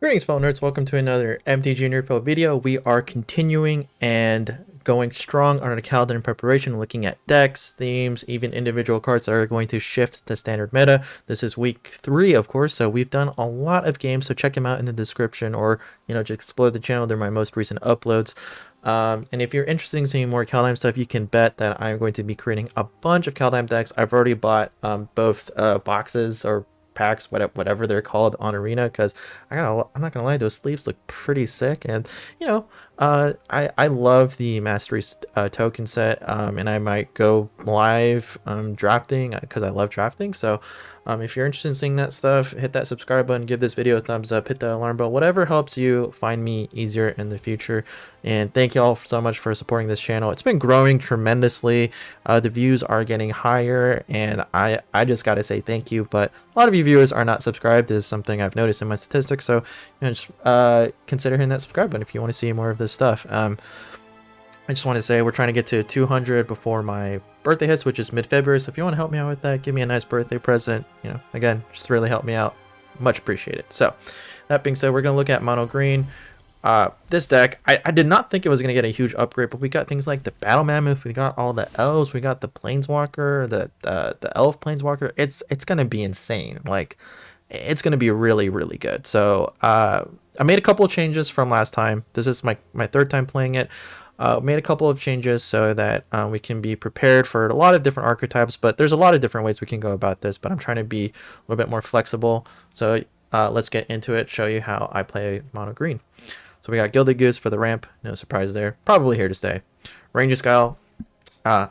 Greetings, fellow nerds. Welcome to another MTG NerdPhil video. We are continuing and going strong on our Kaldheim preparation, looking at decks, themes, even individual cards that are going to shift the standard meta. This is week 3, of course, so we've done a lot of games, so check them out in the description or, just explore the channel. They're my most recent uploads. And if you're interested in seeing more Kaldheim stuff, you can bet that I'm going to be creating a bunch of Kaldheim decks. I've already bought both boxes or packs, whatever they're called, on Arena, because I'm not gonna lie, those sleeves look pretty sick. And I love the Mastery token set, and I might go live drafting because I love drafting. So if you're interested in seeing that stuff, hit that subscribe button, give this video a thumbs up, hit the alarm bell, whatever helps you find me easier in the future. And thank you all so much for supporting this channel. It's been growing tremendously. The views are getting higher, and I just gotta say thank you. But a lot of you viewers are not subscribed. This is something I've noticed in my statistics, so just consider hitting that subscribe button if you want to see more of this stuff. I just want to say we're trying to get to 200 before my birthday hits, which is mid-February. So if you want to help me out with that, give me a nice birthday present. Again, just really help me out. Much appreciated. So that being said, we're going to look at Monogreen. This deck, I did not think it was going to get a huge upgrade, but we got things like the Battle Mammoth, we got all the elves, we got the Planeswalker, the elf Planeswalker. It's going to be insane. Like, it's going to be really, really good. So I made a couple of changes from last time. This is my third time playing it. Made a couple of changes so that we can be prepared for a lot of different archetypes, but there's a lot of different ways we can go about this, but I'm trying to be a little bit more flexible. So let's get into it, show you how I play Mono Green. So we got Gilded Goose for the ramp, no surprise there, probably here to stay. Ranger Skull,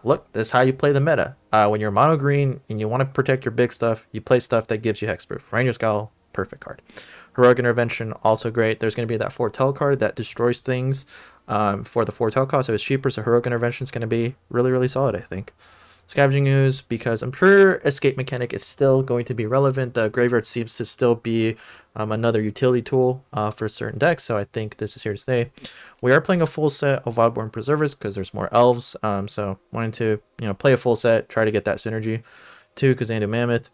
look, this is how you play the meta. When you're Mono Green and you want to protect your big stuff, you play stuff that gives you hexproof. Ranger Skull, perfect card. Heroic Intervention, also great. There's going to be that foretell card that destroys things for the foretell cost. It was cheaper, so Heroic Intervention is going to be really, really solid, I think. Scavenging Ooze, because I'm sure Escape Mechanic is still going to be relevant. The Graveyard seems to still be another utility tool for certain decks, so I think this is here to stay. We are playing a full set of Wildborn Preservers because there's more elves, so wanting to play a full set, try to get that synergy. 2 Kazandu Mammoth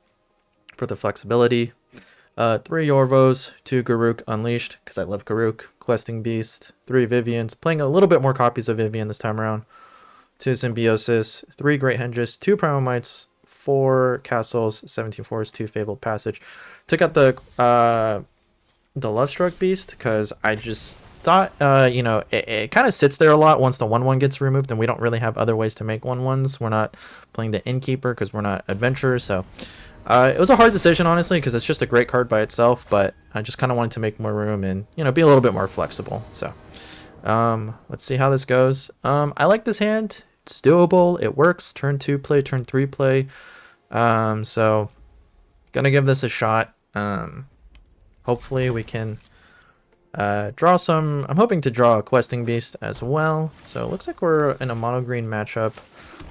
for the flexibility. 3 Yorvos, 2 Garruk Unleashed, because I love Garruk. Questing Beast, 3 Vivians, playing a little bit more copies of Vivian this time around. 2 Symbiosis, 3 Great Henges, 2 Primal Mites, 4 Castles, 17 Forests, 2 Fabled Passage. Took out the Lovestruck Beast because I just thought, it kind of sits there a lot once the 1/1 gets removed, and we don't really have other ways to make 1/1s. We're not playing the Innkeeper because we're not adventurers, so it was a hard decision, honestly, because it's just a great card by itself, but I just kind of wanted to make more room and, be a little bit more flexible. So let's see how this goes. I like this hand. It's doable. It works. Turn 2 play, turn 3 play. So gonna give this a shot. Hopefully we can draw some. I'm hoping to draw a Questing Beast as well. So it looks like we're in a mono green matchup.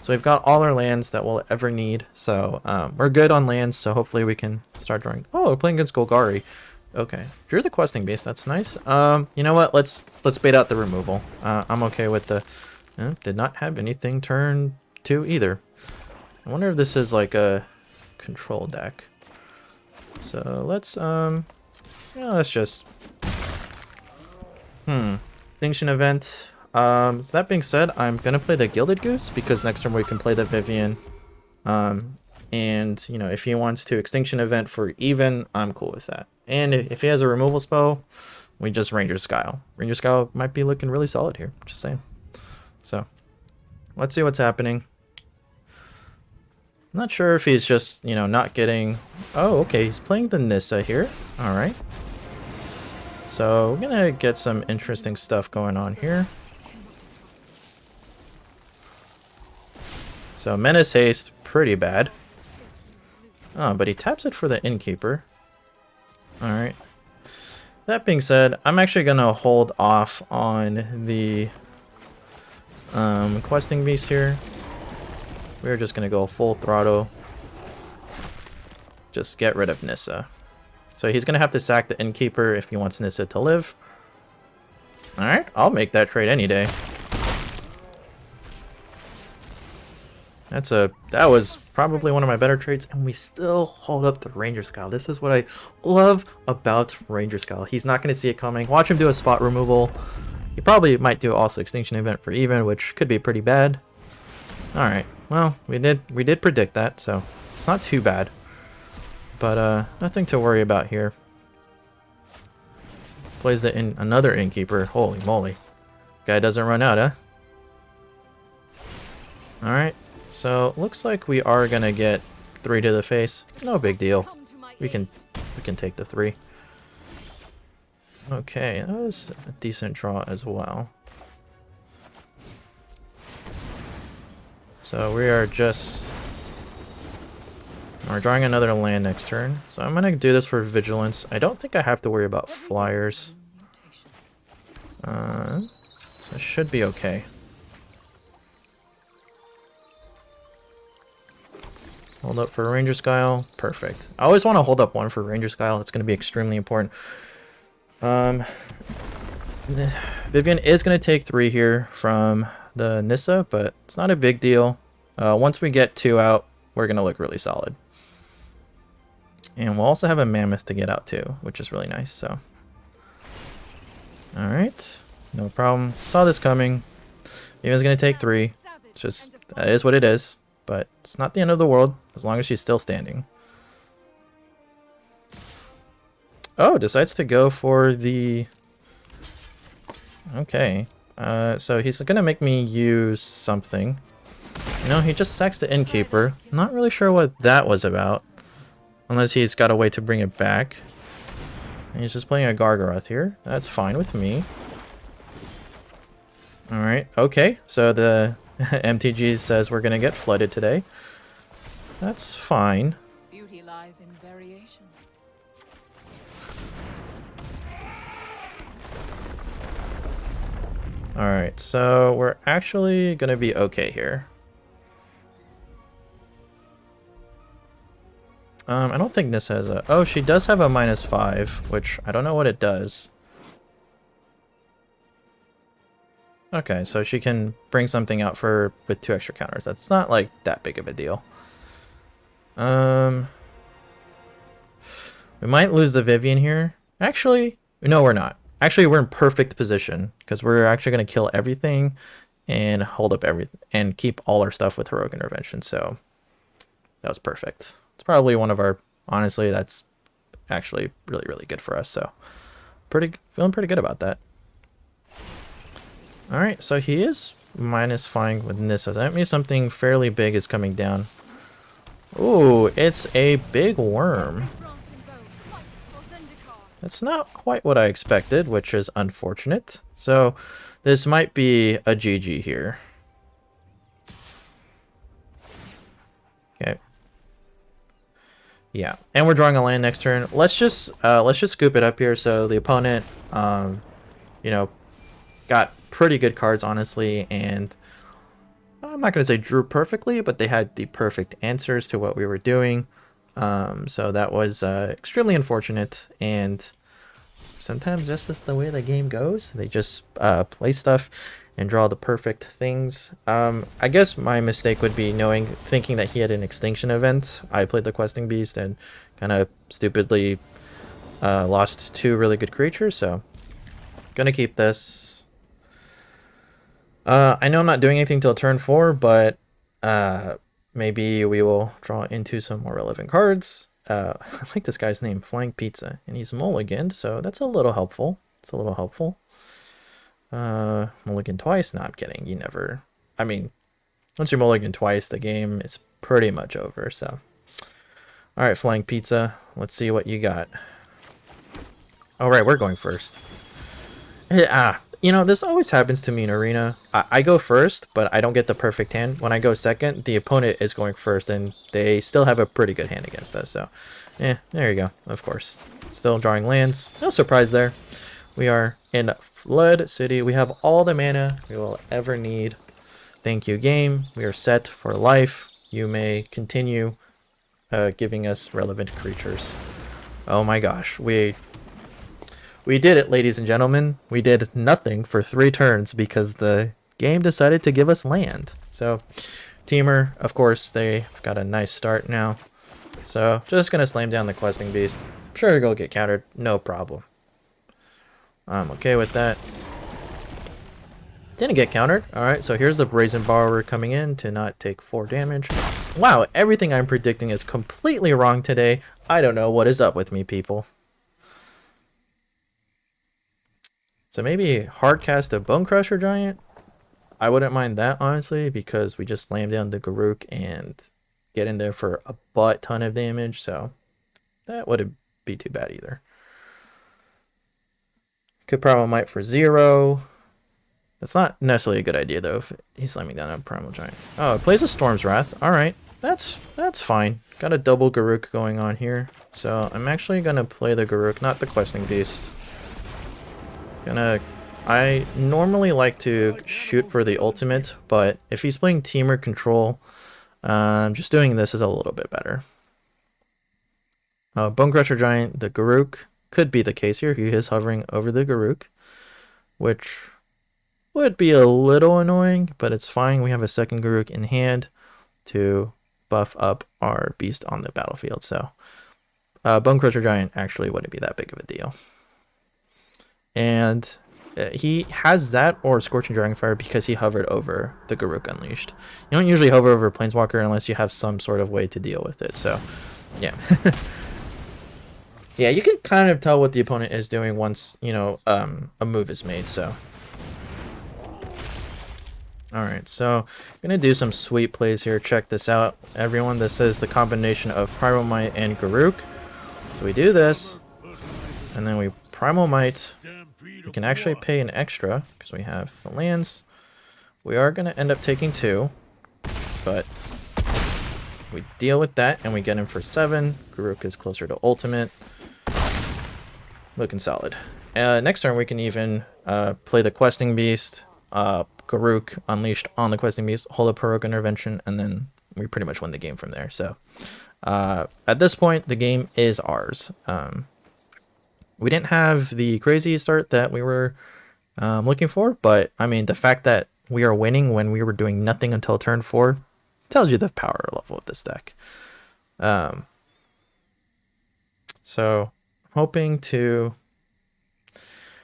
So we've got all our lands that we'll ever need. So we're good on lands. So hopefully we can start drawing. Oh, we're playing against Golgari. Okay, drew the Questing Beast. That's nice. You know what? Let's bait out the removal. I'm okay with the. Did not have anything turn 2 either. I wonder if this is like a control deck. So let's let's just Extinction Event. So that being said, I'm gonna play the Gilded Goose because next turn we can play the Vivian. And if he wants to Extinction Event for even, I'm cool with that. And if he has a removal spell, we just Ranger Skull. Ranger Skull might be looking really solid here. Just saying. So let's see what's happening. I'm not sure if he's just, not getting. Oh, okay, he's playing the Nissa here. All right. So we're gonna get some interesting stuff going on here. So Menace Haste, pretty bad. Oh, but he taps it for the Innkeeper. Alright. That being said, I'm actually gonna hold off on the Questing Beast here. We're just gonna go full throttle. Just get rid of Nissa. So he's gonna have to sack the Innkeeper if he wants Nissa to live. Alright, I'll make that trade any day. That was probably one of my better trades, and we still hold up the Ranger Scowl. This is what I love about Ranger Scowl. He's not going to see it coming. Watch him do a spot removal. He probably might do also Extinction Event for even, which could be pretty bad. All right, well, we did predict that, so it's not too bad. But nothing to worry about here. Plays another Innkeeper. Holy moly, guy doesn't run out, huh? All right. So looks like we are gonna get 3 to the face. No big deal. We can take the 3. Okay, that was a decent draw as well. So we're drawing another land next turn. So I'm gonna do this for Vigilance. I don't think I have to worry about flyers. So it should be okay. Hold up for Ranger Scowl. Perfect. I always want to hold up 1 for Ranger Scowl. It's going to be extremely important. Vivian is going to take 3 here from the Nissa, but it's not a big deal. Once we get 2 out, we're going to look really solid. And we'll also have a Mammoth to get out too, which is really nice. So, all right, no problem. Saw this coming. Vivian's going to take 3. It's just, that is what it is. But it's not the end of the world, as long as she's still standing. Oh, decides to go for the... Okay. So he's going to make me use something. You know, he just sacks the Innkeeper. Not really sure what that was about. Unless he's got a way to bring it back. And he's just playing a Gargaroth here. That's fine with me. Alright, okay. So the... MTG says we're gonna get flooded today. That's fine. Beauty lies in variation. Alright, so we're actually gonna be okay here. I don't think this has a... Oh, she does have a -5, which I don't know what it does. Okay, so she can bring something out with 2 extra counters. That's not like that big of a deal. We might lose the Vivian here. Actually, no, we're not. Actually, we're in perfect position because we're actually going to kill everything and hold up everything and keep all our stuff with Heroic Intervention. So that was perfect. It's probably one of our, honestly, that's actually really, really good for us. So feeling pretty good about that. Alright, so he is -5 with Nissa. That means something fairly big is coming down. Ooh, it's a big worm. That's not quite what I expected, which is unfortunate. So this might be a GG here. Okay. Yeah, and we're drawing a land next turn. Let's just scoop it up here so the opponent, you know, got pretty good cards, honestly, and I'm not going to say drew perfectly, but they had the perfect answers to what we were doing. So that was extremely unfortunate, and sometimes that's just the way the game goes. They just play stuff and draw the perfect things. I guess my mistake would be thinking that he had an Extinction Event. I played the Questing Beast and kind of stupidly lost 2 really good creatures, so gonna keep this. I know I'm not doing anything till turn 4, but maybe we will draw into some more relevant cards. I like this guy's name, Flying Pizza, and he's mulliganed, so that's a little helpful. It's a little helpful. Mulligan twice? No, I'm kidding. You never... I mean, once you mulligan twice, the game is pretty much over, so... Alright, Flying Pizza, let's see what you got. Alright, we're going first. You know, this always happens to me in Arena. I go first, but I don't get the perfect hand. When I go second, the opponent is going first, and they still have a pretty good hand against us. So, yeah, there you go, of course. Still drawing lands. No surprise there. We are in Flood City. We have all the mana we will ever need. Thank you, game. We are set for life. You may continue giving us relevant creatures. Oh my gosh, we did it, ladies and gentlemen. We did nothing for 3 turns because the game decided to give us land. So Teamer, of course, they've got a nice start now. So just gonna slam down the questing beast. Sure, he'll get countered, no problem. I'm okay with that. Didn't get countered. Alright, so here's the Brazen Borrower coming in to not take 4 damage. Wow, everything I'm predicting is completely wrong today. I don't know what is up with me, people. So maybe hardcast a Bone Crusher Giant? I wouldn't mind that, honestly, because we just slam down the Garruk and get in there for a butt ton of damage, so that wouldn't be too bad either. Could Primal Might for 0. That's not necessarily a good idea, though, if he's slamming down a Primal Giant. Oh, it plays a Storm's Wrath. Alright, that's fine. Got a double Garruk going on here. So I'm actually going to play the Garruk, not the Questing Beast. I normally like to shoot for the ultimate, but if he's playing Teamer Control, just doing this is a little bit better. Bone Crusher Giant, the Garruk, could be the case here. He is hovering over the Garruk, which would be a little annoying, but it's fine. We have a second Garruk in hand to buff up our beast on the battlefield, so Bone Crusher Giant actually wouldn't be that big of a deal. And he has that or Scorching Dragonfire because he hovered over the Garruk Unleashed. You don't usually hover over Planeswalker unless you have some sort of way to deal with it, so yeah. Yeah, you can kind of tell what the opponent is doing once, you know, a move is made, so. Alright, so I'm gonna do some sweet plays here. Check this out, everyone. This is the combination of Primal Might and Garruk. So we do this, and then we Primal Might. We can actually pay an extra because we have the lands. We are going to end up taking 2, but we deal with that and we get him for 7. Garruk is closer to ultimate. Looking solid. Next turn we can even play the Questing Beast, Garruk Unleashed on the Questing Beast, hold up Heroic Intervention, and then we pretty much win the game from there. So at this point, the game is ours. We didn't have the crazy start that we were looking for, but I mean, the fact that we are winning when we were doing nothing until turn 4 tells you the power level of this deck. So hoping to,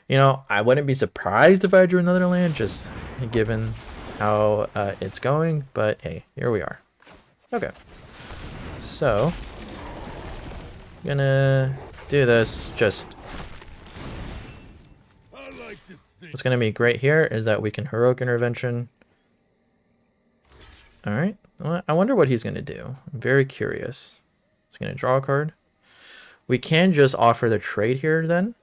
you know, I wouldn't be surprised if I drew another land, just given how it's going, but hey, here we are. Okay, so gonna do this. Just what's going to be great here is that we can Heroic Intervention. Alright, well, I wonder what he's going to do. I'm very curious. He's going to draw a card. We can just offer the trade here then,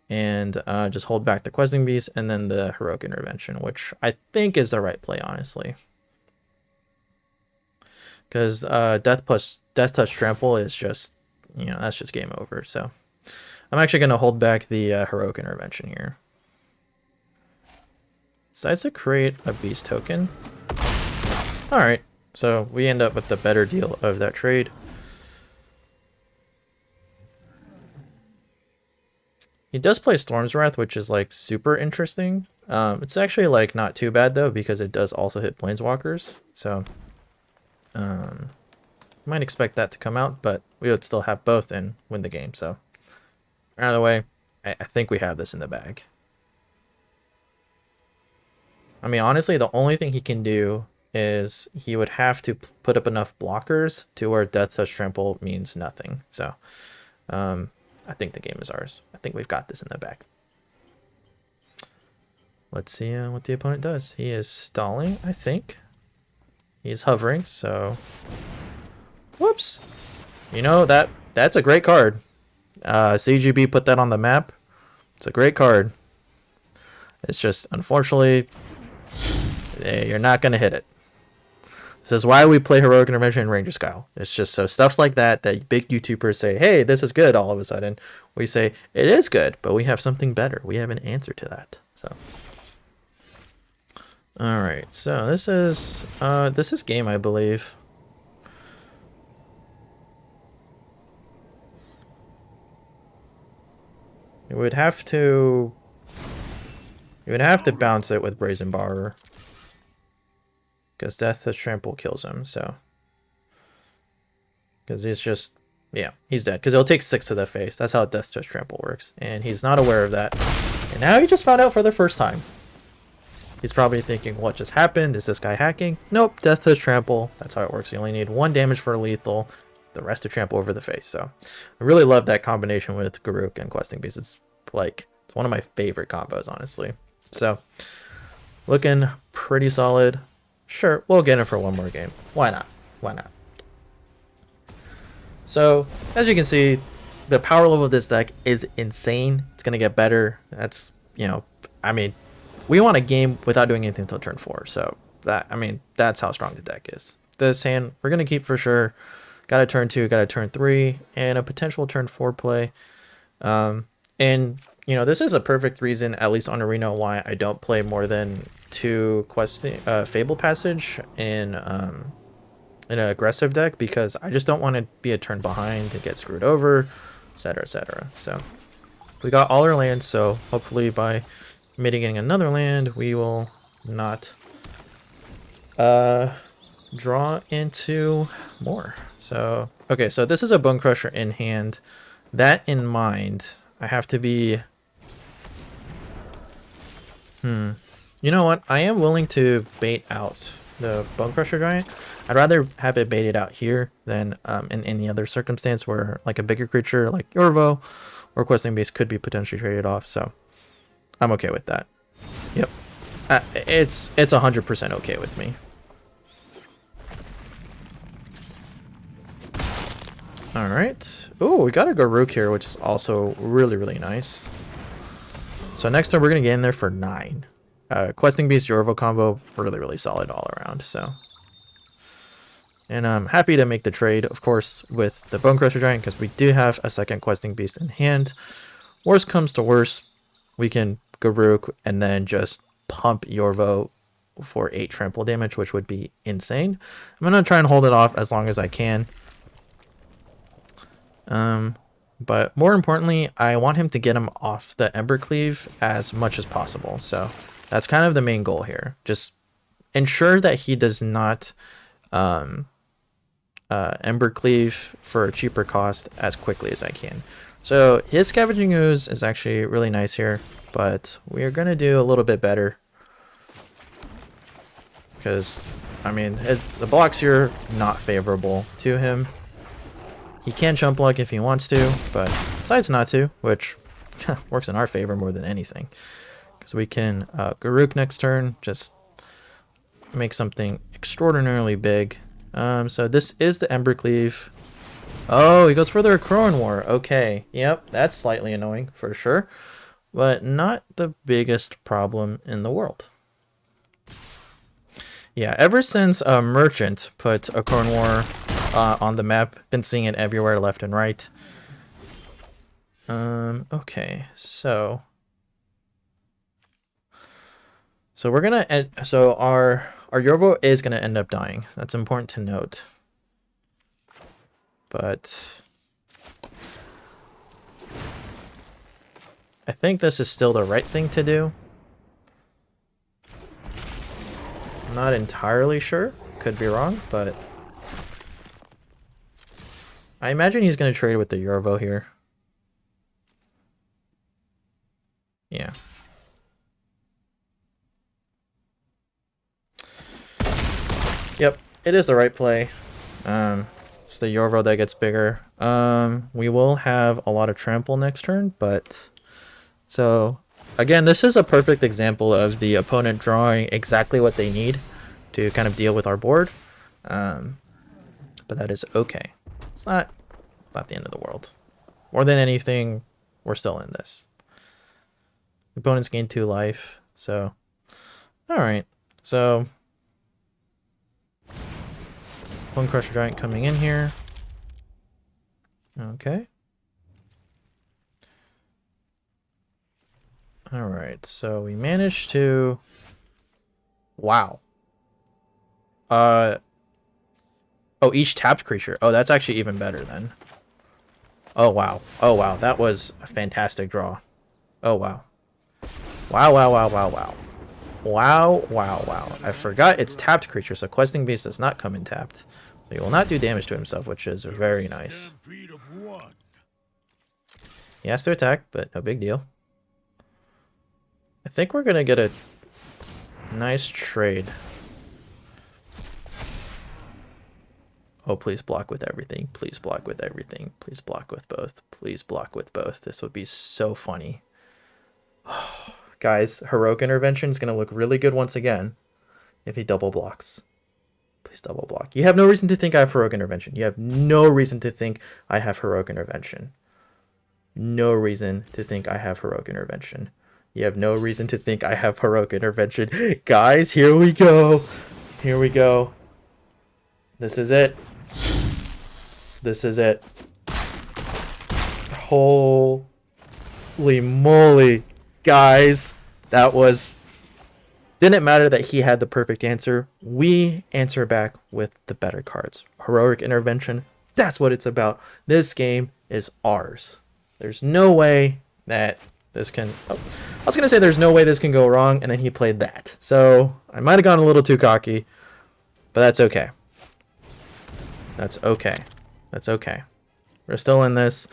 and just hold back the Questing Beast and then the Heroic Intervention, which I think is the right play, honestly. Because Death Touch Trample is just, you know, that's just game over. So I'm actually going to hold back the Heroic Intervention here. Decides to create a beast token. Alright, so we end up with the better deal of that trade. He does play Storm's Wrath, which is like super interesting. It's actually like not too bad though, because it does also hit Planeswalkers. So might expect that to come out, but we would still have both and win the game. So either way, I think we have this in the bag. I mean, honestly, the only thing he can do is he would have to put up enough blockers to where Death Touch Trample means nothing. So I think the game is ours. I think we've got this in the bag. Let's see what the opponent does. He is stalling, I think. He's hovering, so... Whoops! You know, that's a great card. CGB put that on the map. It's a great card. It's just, unfortunately, you're not going to hit it. This is why we play Heroic Intervention and Ranger Scowl. It's just so stuff like that big YouTubers say, hey, this is good, all of a sudden. We say, it is good, but we have something better. We have an answer to that. So, alright, so this is game, I believe. You would have to bounce it with Brazen Borrower. because Death Touch Trample kills him. So because he's just, yeah, he's dead because it'll take 6 to the face. That's how Death Touch Trample works, and he's not aware of that. And now he just found out for the first time. He's probably thinking, what just happened? Is this guy hacking? Nope, Death Touch Trample. That's how it works. You only need 1 damage for lethal, the rest to trample over the face. So I really love that combination with Garruk and Questing Beast. It's like, it's one of my favorite combos, honestly. So looking pretty solid. Sure, we'll get him for 1 more game. Why not? Why not? So as you can see, the power level of this deck is insane. It's going to get better. That's, you know, I mean, we want a game without doing anything until turn 4. So that, I mean, that's how strong the deck is. This hand we're going to keep for sure. Got a turn 2, got a turn 3, and a potential turn 4 play. And, you know, this is a perfect reason, at least on Arena, why I don't play more than 2 Fable Passage in an aggressive deck, because I just don't want to be a turn behind to get screwed over, etc., etc. So we got all our lands, so hopefully by mitigating another land, we will not draw into more. So okay, so this is a Bone Crusher in hand. That in mind, I have to be you know what, I am willing to bait out the Bone Crusher Giant. I'd rather have it baited out here than in any other circumstance where like a bigger creature like Yorvo or Questing Beast could be potentially traded off. So I'm okay with that. Yep, it's 100% okay with me. All right. Oh, we got a Garruk here, which is also really, really nice. So next time we're gonna get in there for 9. Questing Beast Yorvo combo, really, really solid all around. So, and I'm happy to make the trade, of course, with the Bone Crusher Giant, because we do have a second Questing Beast in hand. Worst comes to worst, we can Garruk and then just pump Yorvo for 8 trample damage, which would be insane. I'm gonna try and hold it off as long as I can. But more importantly, I want him to get him off the Embercleave as much as possible. So that's kind of the main goal here. Just ensure that he does not Embercleave for a cheaper cost as quickly as I can. So his Scavenging Ooze is actually really nice here, but we are going to do a little bit better. Because, I mean, the blocks here not favorable to him. He can jump block if he wants to, but decides not to, which works in our favor more than anything. Because we can Garruk next turn, just make something extraordinarily big. So this is the Embercleave. Oh, he goes for the Crone War. Okay, yep, that's slightly annoying for sure, but not the biggest problem in the world. Yeah, ever since Merchant put a Crone War on the map, been seeing it everywhere, left and right. Okay, so we're gonna end, so our Yorvo is gonna end up dying. That's important to note. But I think this is still the right thing to do. I'm not entirely sure. Could be wrong, but I imagine he's going to trade with the Yorvo here. Yeah. Yep, it is the right play. It's the Yorvo that gets bigger. We will have a lot of trample next turn, but so again, this is a perfect example of the opponent drawing exactly what they need to kind of deal with our board. But that is okay. It's not the end of the world. More than anything, we're still in this. The opponents gain 2 life, so alright. So Bone Crusher Giant coming in here. Okay. Alright, so we managed to... Wow. Oh, each tapped creature. Oh, that's actually even better then. Oh, wow. Oh, wow. That was a fantastic draw. Oh, wow. Wow, wow, wow, wow, wow. Wow, wow, wow. I forgot it's tapped creature, so Questing Beast does not come in tapped. So he will not do damage to himself, which is very nice. He has to attack, but no big deal. I think we're going to get a nice trade. Oh, please block with everything. Please block with everything. Please block with both. Please block with both. This would be so funny. Guys, Heroic Intervention is going to look really good once again if he double blocks. Please double block. You have no reason to think I have Heroic Intervention. You have no reason to think I have Heroic Intervention. No reason to think I have Heroic Intervention. You have no reason to think I have Heroic Intervention. Guys, here we go. Here we go. This is it. This is it. Holy moly. Guys, that was... Didn't matter that he had the perfect answer. We answer back with the better cards. Heroic Intervention. That's what it's about. This game is ours. There's no way that this can... Oh, I was going to say there's no way this can go wrong, and then he played that. So I might have gone a little too cocky, but that's okay. That's okay. That's okay. We're still in this.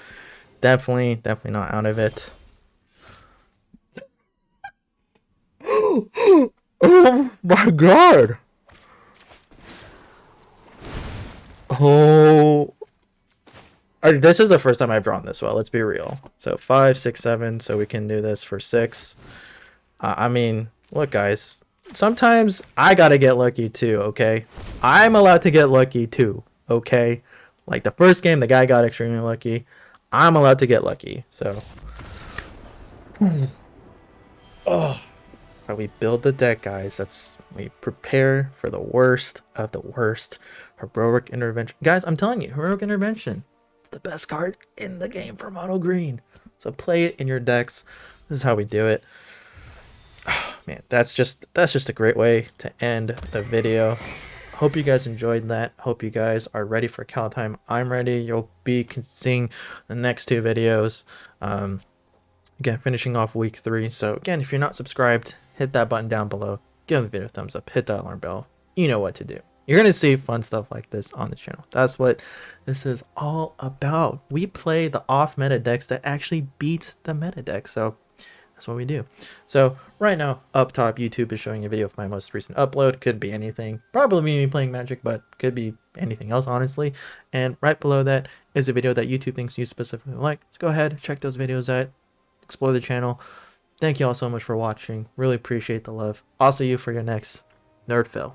Definitely not out of it. Oh my god. Oh. This is the first time I've drawn this well, let's be real. So 5, 6, 7, so we can do this for 6. I mean, look guys, sometimes I gotta get lucky too, okay? I'm allowed to get lucky too, okay? Like the first game, the guy got extremely lucky. I'm allowed to get lucky, so. Oh. We build the deck, guys. We prepare for the worst of the worst. Heroic Intervention. Guys, I'm telling you, Heroic Intervention. It's the best card in the game for Mono Green. So play it in your decks. This is how we do it. Oh, man, that's just a great way to end the video. Hope you guys enjoyed that. Hope you guys are ready for Kaldheim. I'm ready. You'll be seeing the next 2 videos. Again, finishing off week 3. So again, if you're not subscribed, hit that button down below. Give the video a thumbs up. Hit that alarm bell. You know what to do. You're going to see fun stuff like this on the channel. That's what this is all about. We play the off-meta decks that actually beat the meta deck. So that's what we do. So right now, up top, YouTube is showing a video of my most recent upload. Could be anything. Probably me playing Magic, but could be anything else, honestly. And right below that is a video that YouTube thinks you specifically like. So go ahead, check those videos out. Explore the channel. Thank you all so much for watching. Really appreciate the love. I'll see you for your next NerdPhil.